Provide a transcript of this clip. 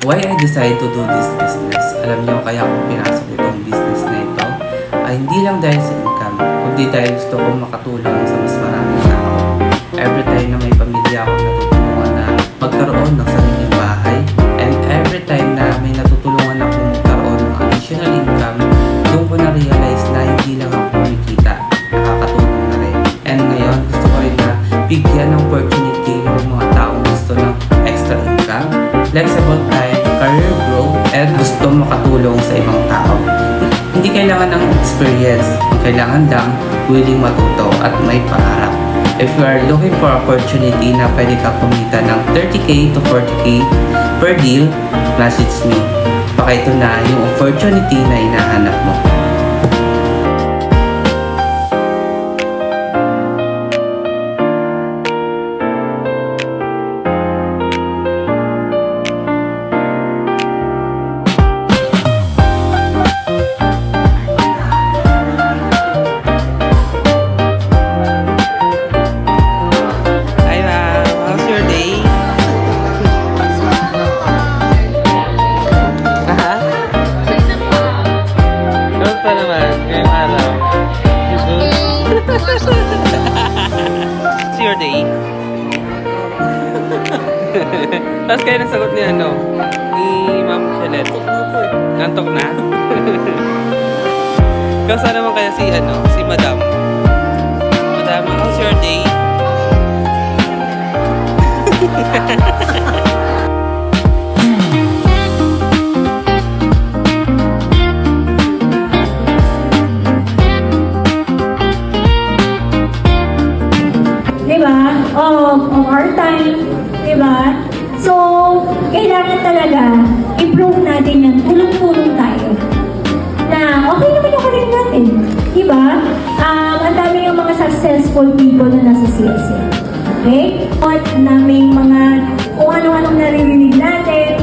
Why I decided to do this business? Alam niyo kaya ako pinasok itong business na ito? Ay hindi lang dahil sa income, kundi dahil gusto kong makatulong sa mas maraming tao. Every time na may pamilya akong natutulungan na magkaroon ng sariling bahay, and every time na may natutulungan akong magkaroon ng additional income, doon ko na-realize na hindi lang ako kumikita, nakakatulong na rin. And ngayon, gusto ko rin na bigyan ng opportunity yung mga taong gusto ng extra income, flexible time, career growth, and gusto makatulong sa ibang tao. Hindi kailangan ng experience, ang kailangan lang willing matuto at may pangarap. If you are looking for opportunity na pwede kang kumita ng 30k to 40k per deal, message me. Baka ito na yung opportunity na hinahanap mo. Pa naman, ngayong araw. It's your day. Tapos kayo nasagot ni ni Ma'am Chalet. Nantok na? Kausa naman kaya si Madam. Madam, how's your day? Of our time, diba? So, kailangan talaga improve natin yan, tulong-tulong tayo. Na okay naman yung karir natin, diba? Ang dami yung mga successful people na nasa CSM. Okay? At na may mga kung ano-anong naririnig natin,